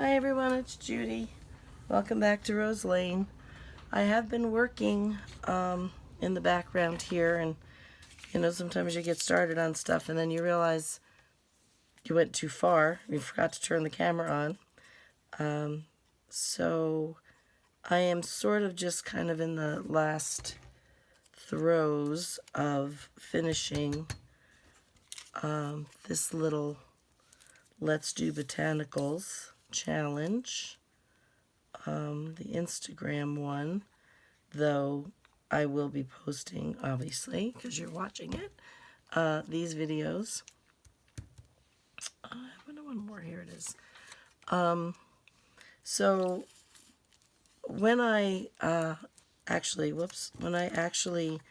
Hi everyone, it's Judy. Welcome back to Rose Lane. I have been working in the background here, and sometimes you get started on stuff and then you realize you went too far. You forgot to turn the camera on. So I am sort of just kind of in the last throes of finishing this little Let's Do Botanicals challenge. The Instagram one, though I will be posting, obviously, because you're watching it, these videos. I have one more. Here it is. So when I when I actually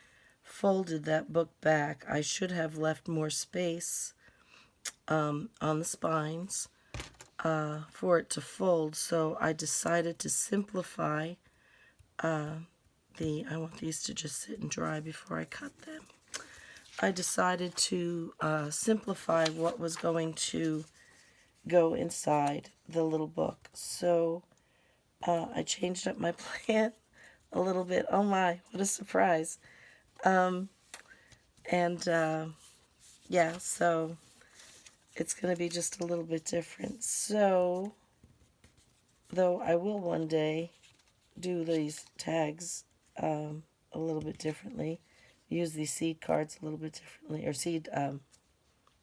folded that book back, I should have left more space on the spines for it to fold. So I decided to simplify I want these to just sit and dry before I cut them. I decided to simplify what was going to go inside the little book. So I changed up my plan a little bit. Oh my, what a surprise. Yeah, so it's going to be just a little bit different. So, though I will one day do these tags a little bit differently, use these seed cards a little bit differently, or seed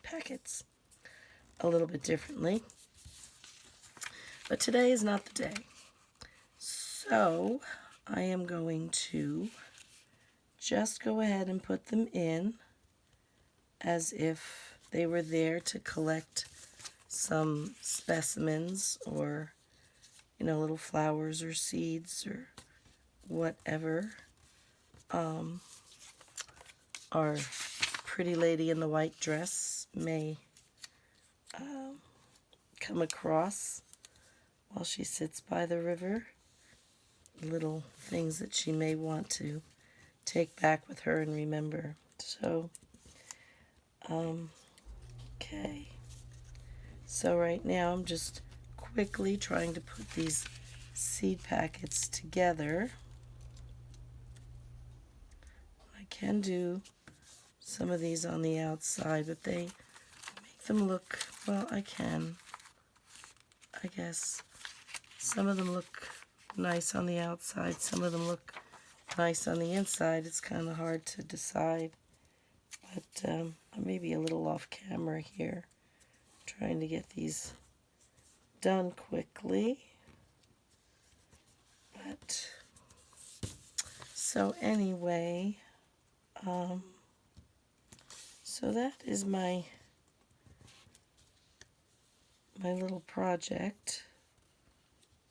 packets a little bit differently. But today is not the day. So I am going to just go ahead and put them in as if they were there to collect some specimens or, little flowers or seeds or whatever our pretty lady in the white dress may come across while she sits by the river. Little things that she may want to take back with her and remember. So, okay. So right now I'm just quickly trying to put these seed packets together. I can do some of these on the outside, but they make them look, well, I guess. Some of them look nice on the outside, some of them look nice on the inside. It's kind of hard to decide, but I may be a little off camera here, trying to get these done quickly. But so anyway, so that is my little project.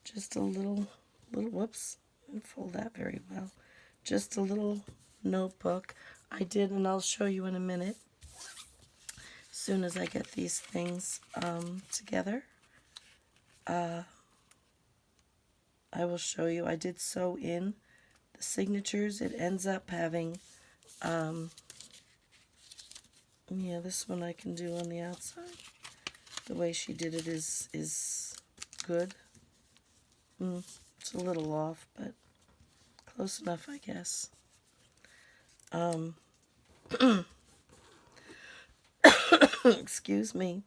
Just a little whoops, I didn't fold that very well. Just a little notebook. I did, and I'll show you in a minute, as soon as I get these things together. I will show you. I did sew in the signatures. It ends up having, yeah, this one I can do on the outside. The way she did it is good. It's a little off, but close enough, I guess. Excuse me.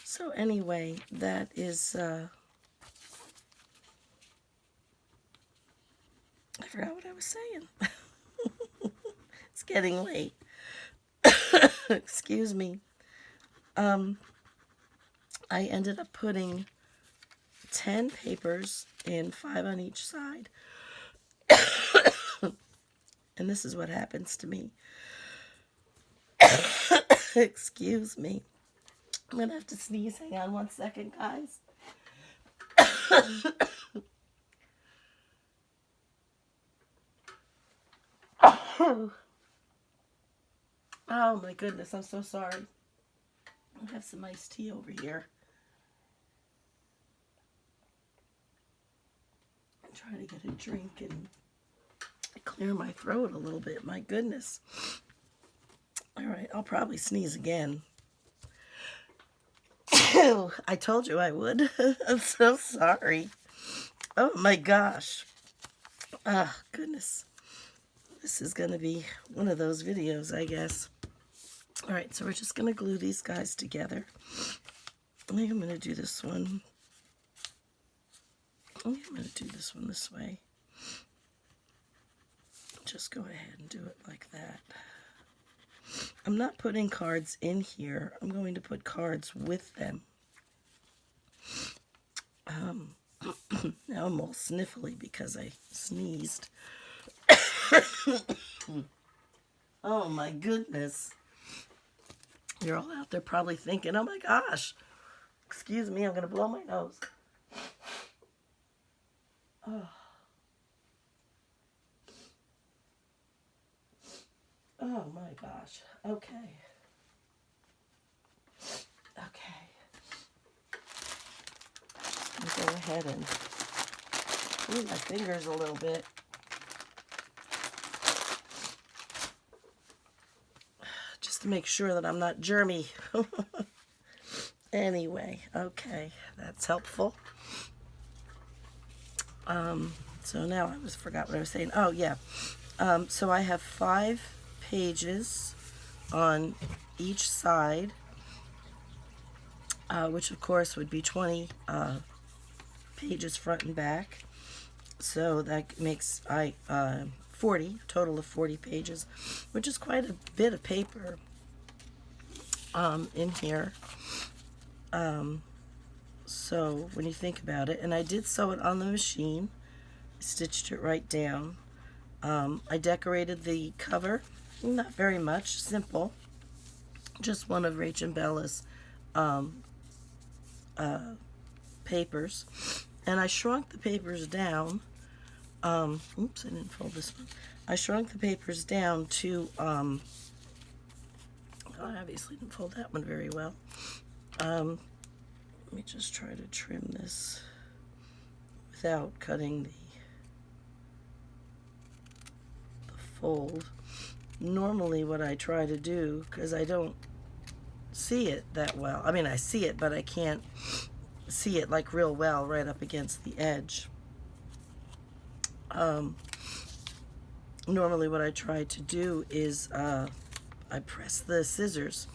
So anyway, that is, I forgot what I was saying. It's getting late. Excuse me. I ended up putting 10 papers in, 5 on each side. And this is what happens to me. Excuse me. I'm going to have to sneeze. Hang on one second, guys. Oh my goodness, I'm so sorry. I have some iced tea over here. I'm trying to get a drink and clear my throat a little bit. My goodness. All I'll probably sneeze again. I told you I would. I'm so sorry. Oh my gosh. Ah, goodness. This is going to be one of those videos, I guess. All right, so we're just going to glue these guys together. I think I'm going to do this one. I think I'm going to do this one this way. Just go ahead and do it like that. I'm not putting cards in here. I'm going to put cards with them. Now I'm all sniffly because I sneezed. Oh my goodness. You're all out there probably thinking, oh my gosh. Excuse me, I'm going to blow my nose. Oh. Oh my gosh. Okay. Okay. I'll go ahead and move my fingers a little bit. Just to make sure that I'm not germy. Anyway, okay. That's helpful. So now I forgot what I was saying. Oh, yeah. So I have 5 pages on each side, which of course would be 20 pages front and back. So that makes 40, a total of 40 pages, which is quite a bit of paper in here. So when you think about it, and I did sew it on the machine, stitched it right down. I decorated the cover, not very much, simple, just one of Rach and Bella's papers, and I shrunk the papers down. Oops, I didn't fold this one. I shrunk the papers down to, I obviously didn't fold that one very well. Let me just try to trim this without cutting the fold. Normally what I try to do, because I don't see it that well, I mean I see it, but I can't see it like real well right up against the edge. Normally what I try to do is I press the scissors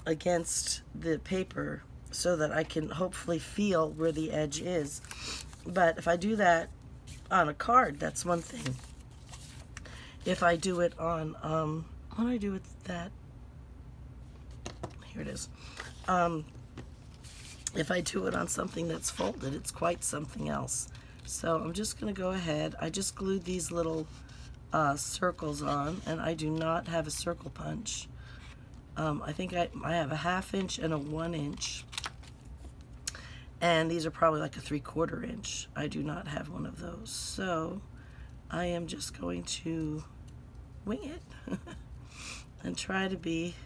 against the paper so that I can hopefully feel where the edge is. But if I do that on a card, that's one thing. If I do it on, what do I do with that? Here it is. If I do it on something that's folded, it's quite something else. So I'm just going to go ahead. I just glued these little circles on, and I do not have a circle punch. I think I have a 1/2 inch and a 1 inch. And these are probably like a 3/4 inch. I do not have one of those. So I am just going to wing it and try to be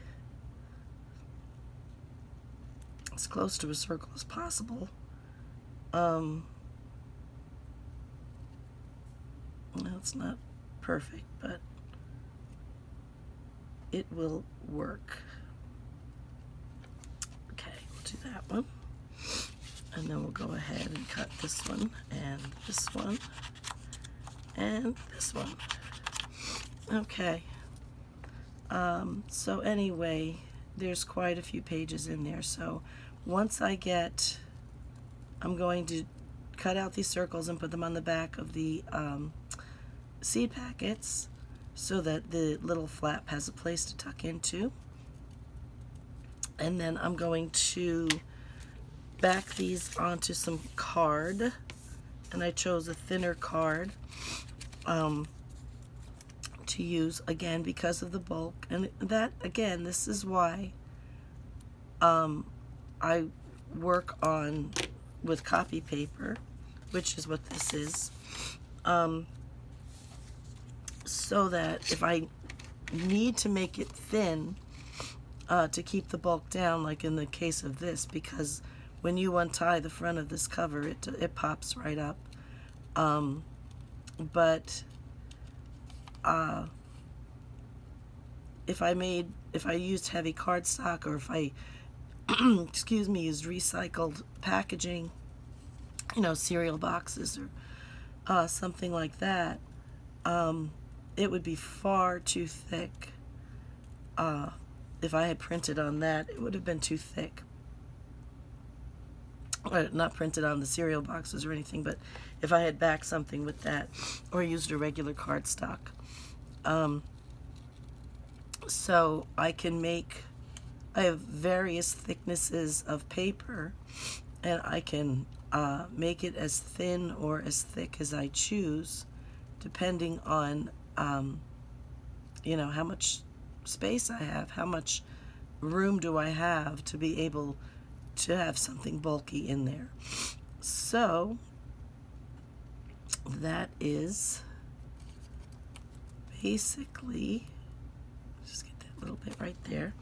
as close to a circle as possible. Well, it's not perfect, but it will work. Okay, we'll do that one. And then we'll go ahead and cut this one, and this one, and this one. Okay. So anyway, there's quite a few pages in there. So once I get, I'm going to cut out these circles and put them on the back of the seed packets so that the little flap has a place to tuck into. And then I'm going to back these onto some card, and I chose a thinner card to use, again, because of the bulk. And that, again, this is why I work with copy paper, which is what this is, so that if I need to make it thin to keep the bulk down, like in the case of this, because when you untie the front of this cover, it pops right up. But if I used heavy cardstock, or if I excuse me, used recycled packaging, cereal boxes or something like that, it would be far too thick. If I had printed on that, it would have been too thick. Not printed on the cereal boxes or anything, but if I had backed something with that, or used a regular cardstock. So I have various thicknesses of paper, and I can make it as thin or as thick as I choose, depending on how much space I have, how much room do I have to be able to have something bulky in there. So that is basically, just get that little bit right there,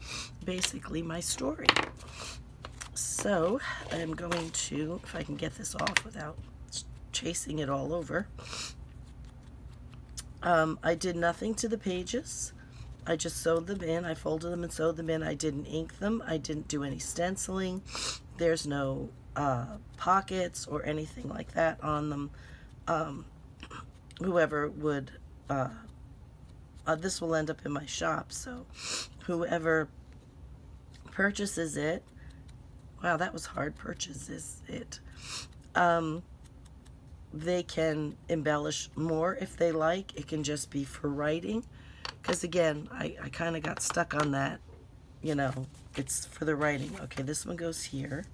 basically my story. So I'm going to, if I can get this off without chasing it all over, I did nothing to the pages. I just sewed them in. I folded them and sewed them in. I didn't ink them. I didn't do any stenciling. There's no pockets or anything like that on them. Whoever would, this will end up in my shop, so whoever purchases it, wow, that was hard, purchases it, they can embellish more if they like. It can just be for writing, because again, I kind of got stuck on that, it's for the writing. Okay, this one goes here,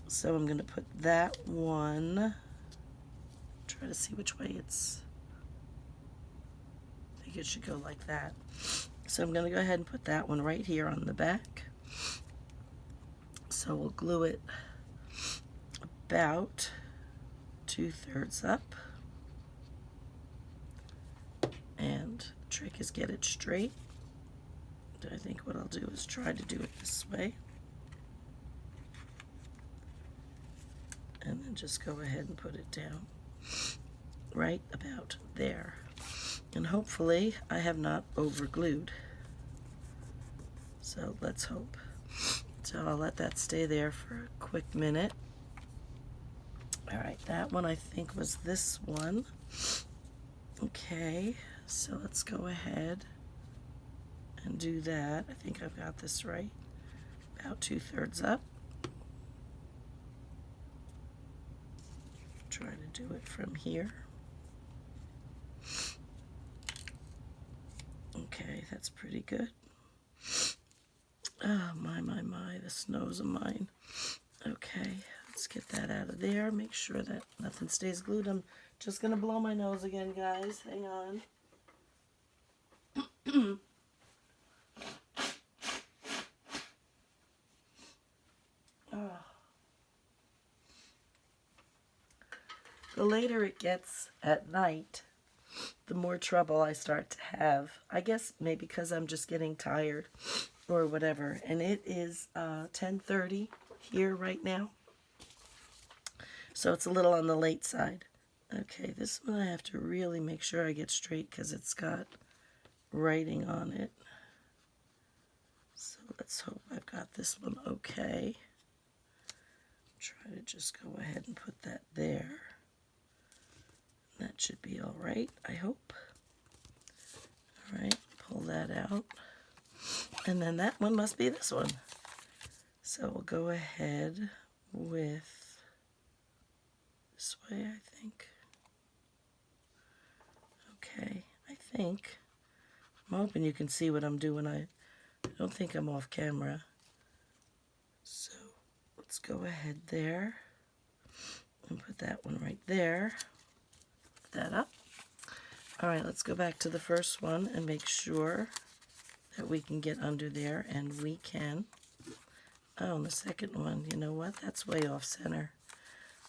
so I'm going to put that one, try to see which way it's, I think it should go like that. So I'm going to go ahead and put that one right here on the back. So we'll glue it about 2/3 up, and the trick is get it straight. I think what I'll do is try to do it this way, and then just go ahead and put it down right about there, and hopefully I have not over glued, so let's hope. So I'll let that stay there for a quick minute. All right, that one I think was this one. Okay, so let's go ahead and do that. I think I've got this right. About 2/3 up. Try to do it from here. Okay, that's pretty good. Oh, my, the snow's of mine. Okay, let's get that out of there. Make sure that nothing stays glued. I'm just going to blow my nose again, guys. Hang on. Oh. The later it gets at night, the more trouble I start to have. I guess maybe because I'm just getting tired or whatever. And it is 10:30 here right now, so it's a little on the late side. Okay, this one I have to really make sure I get straight because it's got writing on it. So let's hope I've got this one okay. Try to just go ahead and put that there. That should be all right, I hope. All right, pull that out. And then that one must be this one. So we'll go ahead with this way, I think. Okay, I think. I'm hoping you can see what I'm doing. I don't think I'm off camera. So let's go ahead there and put that one right there. Put that up. All right, let's go back to the first one and make sure that we can get under there, and we can. Oh, and the second one, you know what? That's way off center.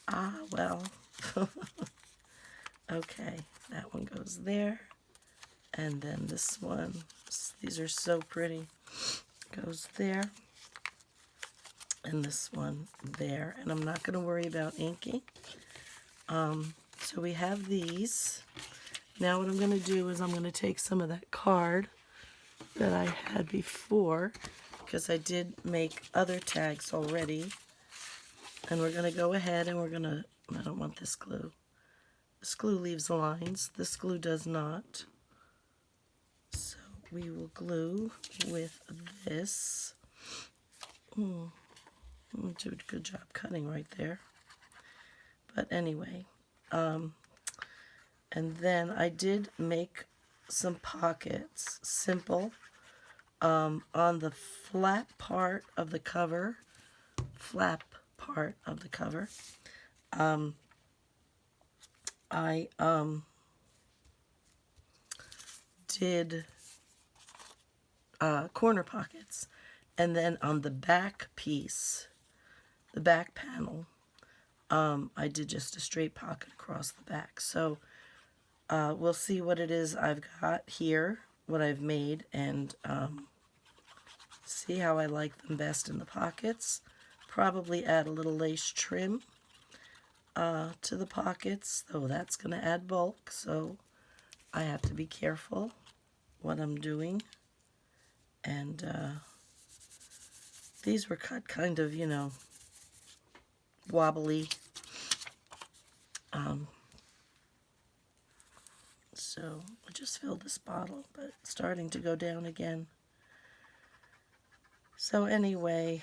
Ah, well. Okay, that one goes there. And then this one, these are so pretty, goes there. And this one there. And I'm not going to worry about inking. So we have these. Now what I'm going to do is I'm going to take some of that card that I had before, because I did make other tags already. And we're going to go ahead and we're going to, I don't want this glue. This glue leaves lines. This glue does not. So we will glue with this. I'm doing a good job cutting right there. But anyway, and then I did make some pockets, simple, on the flap part of the cover. I did corner pockets, and then on the back piece, the back panel, I did just a straight pocket across the back. So we'll see what it is I've got here, what I've made, and see how I like them best in the pockets. Probably add a little lace trim to the pockets, though that's going to add bulk, so I have to be careful what I'm doing. And these were cut kind of, wobbly. So I just filled this bottle, but it's starting to go down again. So anyway,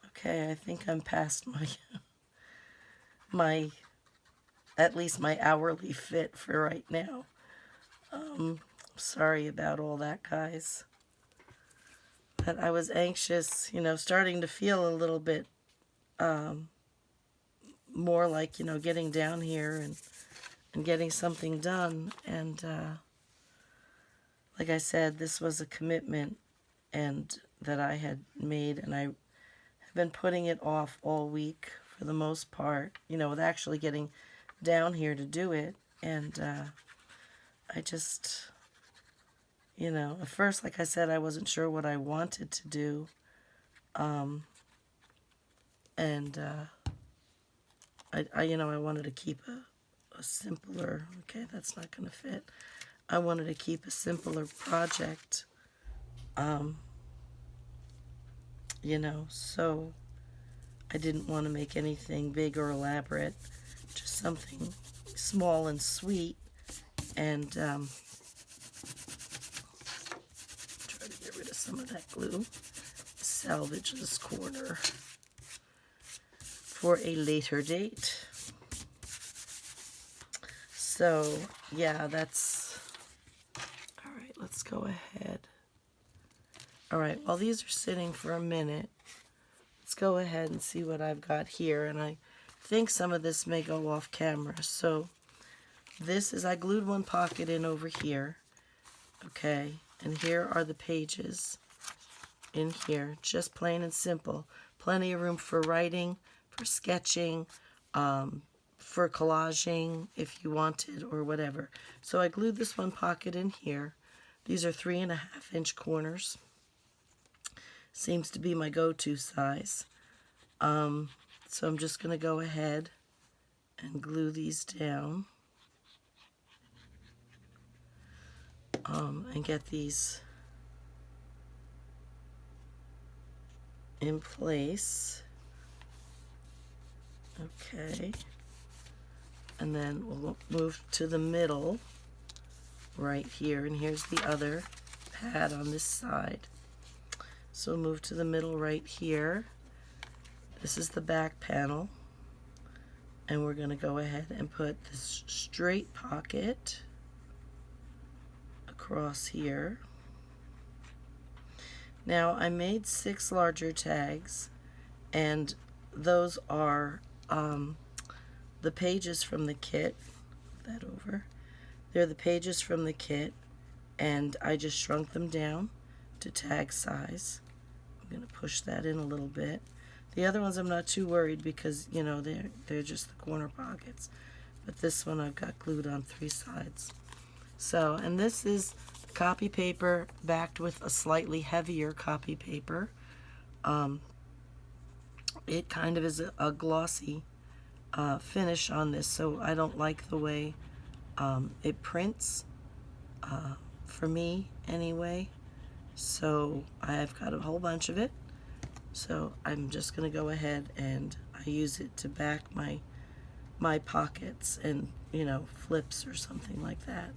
okay, I think I'm past my at least my hourly fit for right now. Sorry about all that, guys. But I was anxious, starting to feel a little bit more like, getting down here and getting something done. And like I said, this was a commitment and that I had made, and I have been putting it off all week for the most part, with actually getting down here to do it. And I just, at first, like I said, I wasn't sure what I wanted to do. And I wanted to keep a simpler, okay, that's not going to fit. I wanted to keep a simpler project, so I didn't want to make anything big or elaborate, just something small and sweet, and try to get rid of some of that glue, salvage this corner for a later date. So yeah, that's all right. Let's go ahead. All right, while these are sitting for a minute, let's go ahead and see what I've got here. And I think some of this may go off camera. So this is, I glued one pocket in over here, okay, and here are the pages in here, just plain and simple. Plenty of room for writing, for sketching, for collaging if you wanted, or whatever. So I glued this one pocket in here. These are 3.5-inch corners. Seems to be my go-to size. So I'm just going to go ahead and glue these down. And get these in place. Okay. And then we'll move to the middle right here. And here's the other pad on this side. So move to the middle right here. This is the back panel. And we're going to go ahead and put this straight pocket across here. Now I made 6 larger tags, and those are the pages from the kit. Move that over. They're the pages from the kit, and I just shrunk them down to tag size. I'm going to push that in a little bit. The other ones I'm not too worried because, they're just the corner pockets. But this one I've got glued on 3 sides. So, and this is copy paper backed with a slightly heavier copy paper. It kind of is a glossy finish on this, so I don't like the way it prints, for me anyway. So I've got a whole bunch of it. So I'm just going to go ahead and I use it to back my pockets and, you know, flips or something like that.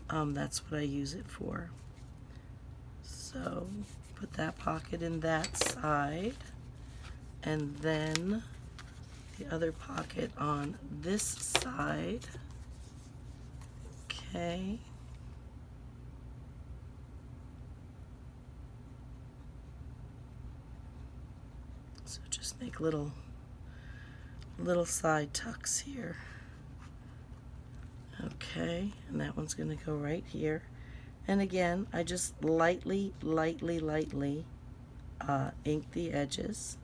That's what I use it for. So put that pocket in that side, and then the other pocket on this side. Okay. So just make little side tucks here. Okay, and that one's going to go right here. And again, I just lightly ink the edges,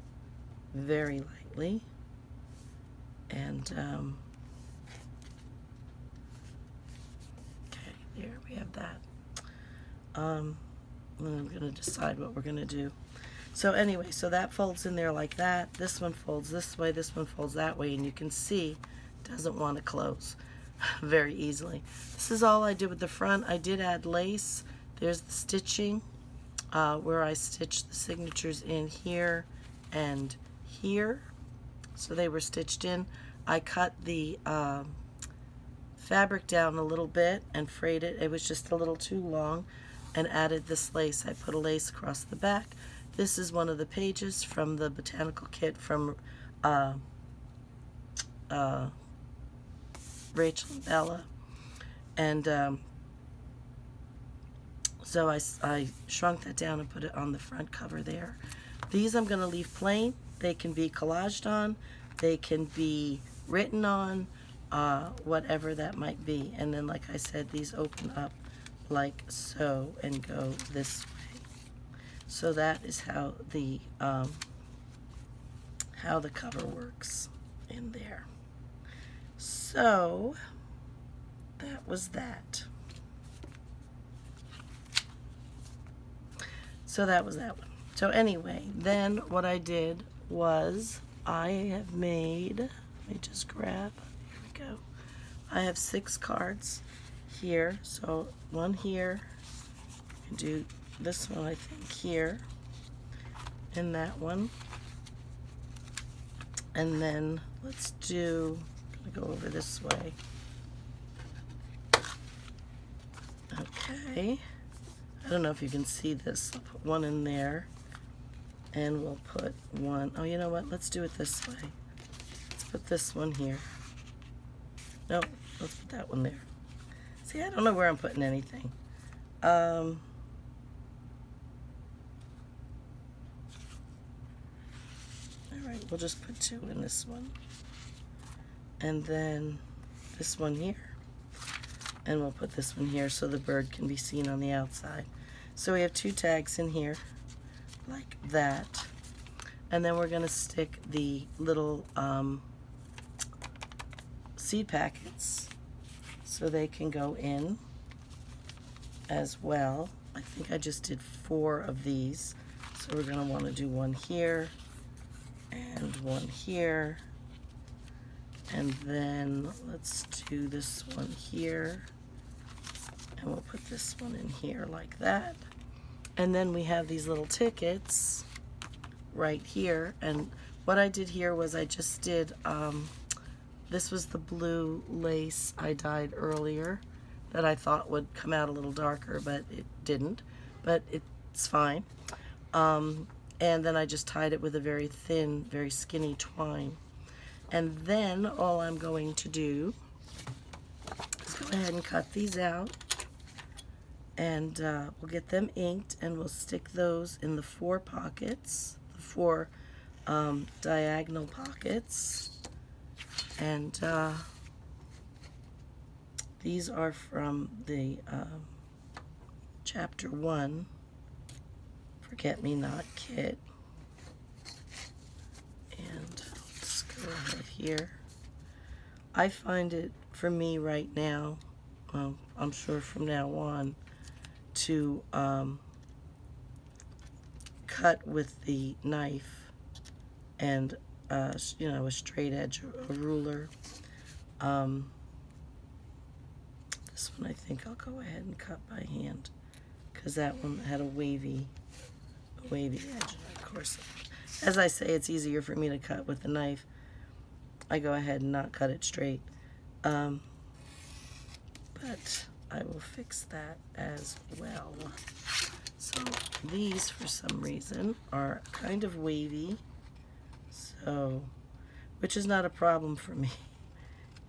very lightly. And okay, there we have that. And I'm going to decide what we're going to do. So anyway, so that folds in there like that. This one folds this way, this one folds that way, and you can see it doesn't want to close very easily. This is all I did with the front. I did add lace. There's the stitching where I stitched the signatures in here and here. So they were stitched in. I cut the fabric down a little bit and frayed it. It was just a little too long, and added this lace. I put a lace across the back. This is one of the pages from the Botanical kit from Rachel and Bella. And so I shrunk that down and put it on the front cover there. These I'm going to leave plain. They can be collaged on. They can be written on, whatever that might be. And then, like I said, these open up like so and go this way. So that is how the cover works in there. So that was that. So that was that one. So anyway, then what I did was I have made, let me just grab, here we go. I have 6 cards here. So one here, and do this one I think here, and that one. And then let's do, I'm gonna go over this way. Okay. I don't know if you can see this. I'll put one in there, and we'll put one, oh, you know what? Let's do it this way. Let's put this one here. No, let's put that one there. See, I don't know where I'm putting anything. All right, we'll just put 2 in this one. And then this one here. And we'll put this one here so the bird can be seen on the outside. So we have 2 tags in here, like that. And then we're going to stick the little seed packets so they can go in as well. I think I just did 4 of these. So we're going to want to do one here and one here. And then let's do this one here. And we'll put this one in here like that. And then we have these little tickets right here. And what I did here was I just did, this was the blue lace I dyed earlier that I thought would come out a little darker, but it didn't. But it's fine. And then I just tied it with a very thin, very skinny twine. And then all I'm going to do is go ahead and cut these out. And we'll get them inked, and we'll stick those in the 4 pockets, the 4 diagonal pockets. And these are from the Chapter 1 Forget-Me-Not kit. And let's go ahead here. I find it, for me right now, well, I'm sure from now on, to cut with the knife and you know, a straight edge, a ruler. This one I think I'll go ahead and cut by hand because that one had a wavy edge. And of course, as I say, it's easier for me to cut with the knife. I go ahead and not cut it straight. But I will fix that as well. So these, for some reason, are kind of wavy. So, which is not a problem for me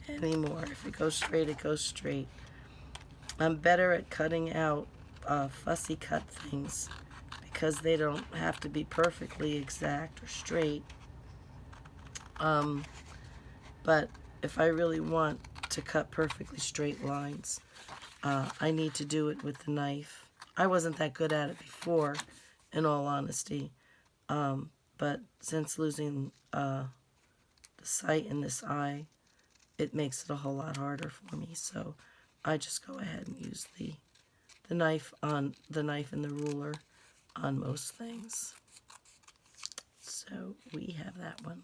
anymore. If it goes straight, it goes straight. I'm better at cutting out fussy cut things because they don't have to be perfectly exact or straight. But if I really want to cut perfectly straight lines, I need to do it with the knife. I wasn't that good at it before, in all honesty. But since losing the sight in this eye, it makes it a whole lot harder for me. So I just go ahead and use the knife and the ruler on most things. So we have that one.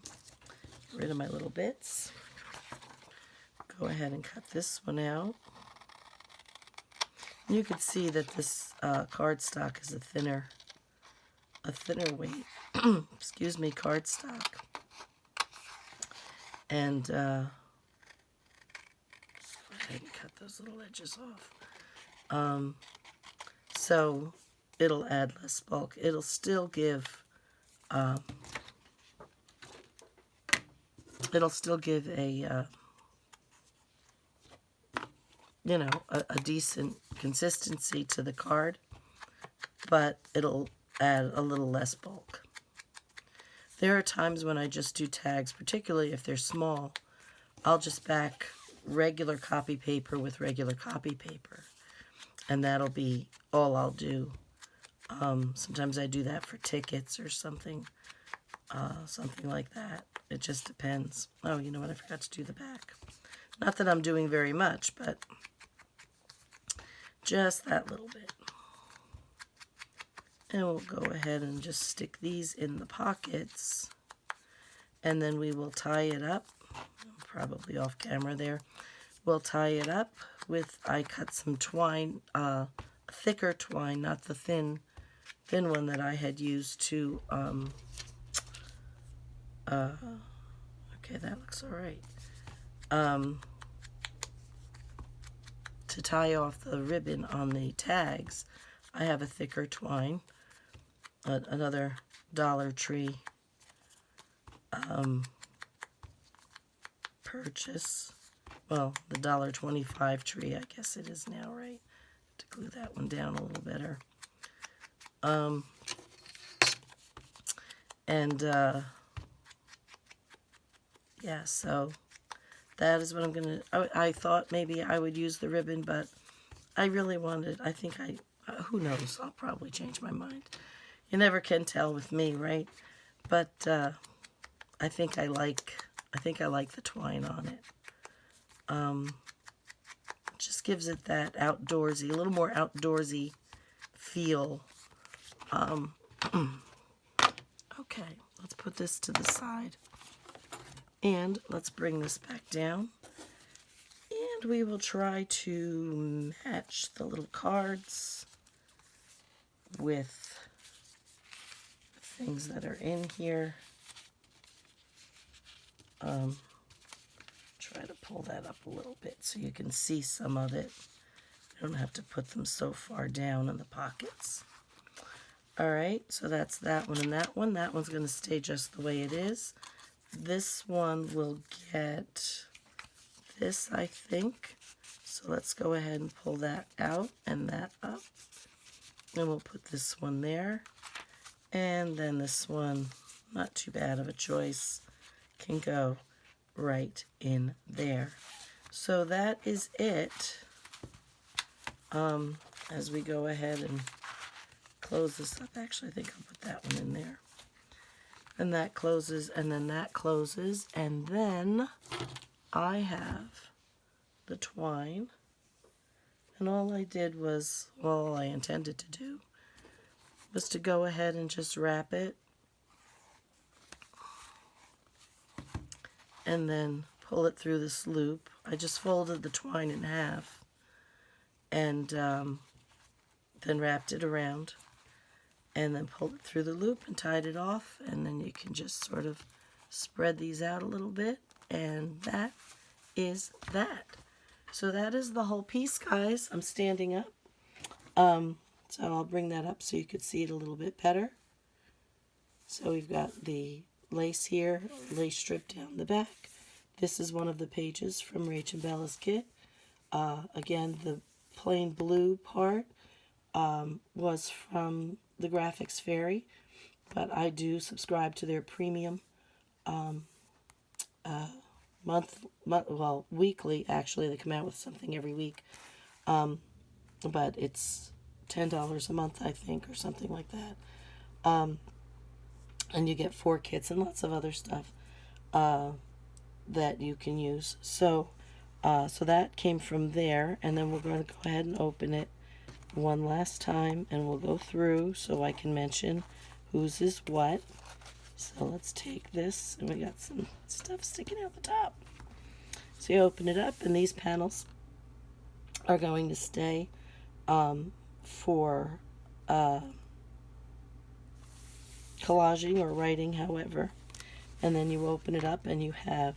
Get rid of my little bits. Go ahead and cut this one out. You can see that this cardstock is a thinner weight, excuse me, cardstock. And go ahead and cut those little edges off. So it'll add less bulk. It'll still give a you know, a decent consistency to the card, but it'll add a little less bulk. There are times when I just do tags, particularly if they're small. I'll just back regular copy paper with regular copy paper, and that'll be all I'll do. Sometimes I do that for tickets or something like that. It just depends. Oh, you know what? I forgot to do the back. Not that I'm doing very much, but just that little bit. And we'll go ahead and just stick these in the pockets, and then we will tie it up. Probably off camera there. We'll tie it up with, I cut some twine, thicker twine, not the thin one that I had used to, okay, that looks all right. To tie off the ribbon on the tags, I have a thicker twine, another Dollar Tree purchase. Well, the $1.25 tree, I guess it is now, right? To glue that one down a little better. Yeah, so that is what I'm going to... I thought maybe I would use the ribbon, but I really wanted... I think who knows? I'll probably change my mind. You never can tell with me, right? But I think I like the twine on it. Just gives it that outdoorsy, a little more outdoorsy feel. Okay, let's put this to the side. And let's bring this back down. And we will try to match the little cards with the things that are in here. Try to pull that up a little bit so you can see some of it. You don't have to put them so far down in the pockets. All right, so that's that one and that one. That one's going to stay just the way it is. This one will get this, I think. So let's go ahead and pull that out and that up. And we'll put this one there. And then this one, not too bad of a choice, can go right in there. So that is it. As we go ahead and close this up. Actually, I think I'll put that one in there. And that closes, and then that closes, and then I have the twine. And all I did was, well, all I intended to do was to go ahead and just wrap it. And then pull it through this loop. I just folded the twine in half and then wrapped it around, and then pulled it through the loop and tied it off, and then you can just sort of spread these out a little bit, and that is that. So that is the whole piece, guys. I'm standing up, so I'll bring that up so you could see it a little bit better. So we've got the lace here, lace strip down the back. This is one of the pages from Rach and Bella's kit. Again, the plain blue part was from the Graphics Fairy, but I do subscribe to their premium weekly. Actually, they come out with something every week, but it's $10 a month, I think, or something like that. And you get 4 kits and lots of other stuff that you can use. So that came from there, and then we're going to go ahead and open it one last time, and we'll go through so I can mention whose is what. So let's take this, and we got some stuff sticking out the top. So you open it up, and these panels are going to stay for collaging or writing, however. And then you open it up, and you have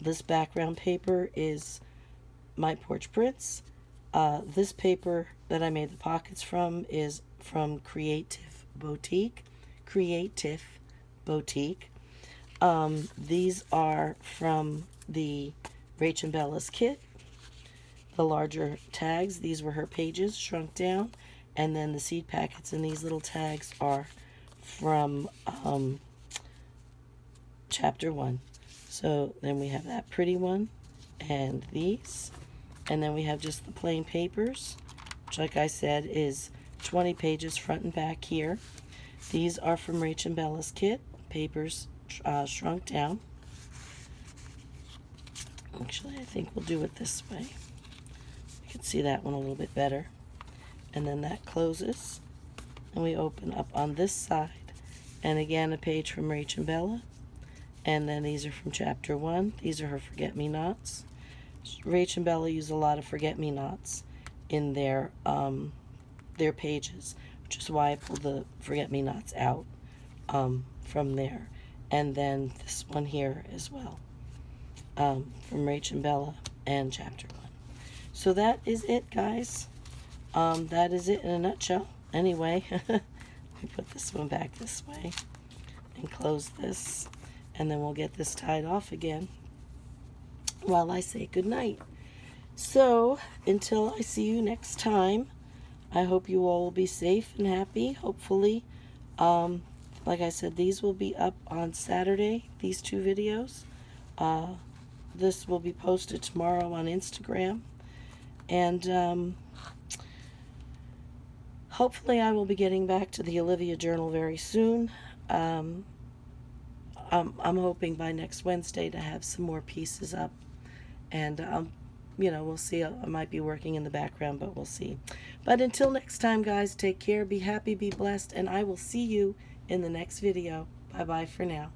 this background paper is MyPorchPrints. This paper that I made the pockets from is from Creative Boutique. These are from the Rach and Bella's kit. The larger tags, these were her pages shrunk down, and then the seed packets and these little tags are from Chapter 1. So then we have that pretty one and these, and then we have just the plain papers, which, like I said, is 20 pages front and back here. These are from Rach and Bella's kit, papers shrunk down. Actually, I think we'll do it this way. You can see that one a little bit better. And then that closes, and we open up on this side, and again a page from Rach and Bella, and then these are from Chapter 1. These are her forget-me-nots. Rach and Bella use a lot of forget-me-nots in their pages, which is why I pulled the forget-me-nots out from there. And then this one here as well, from Rach and Bella and Chapter 1. So that is it, guys. That is it in a nutshell. Anyway, let me put this one back this way and close this, and then we'll get this tied off again while I say goodnight. So until I see you next time, I hope you all will be safe and happy. Hopefully, like I said, these will be up on Saturday, these 2 videos. This will be posted tomorrow on Instagram, and hopefully I will be getting back to the Olivia journal very soon. I'm hoping by next Wednesday to have some more pieces up, and we'll see. I might be working in the background, but we'll see. But until next time, guys, take care, be happy, be blessed, and I will see you in the next video. Bye-bye for now.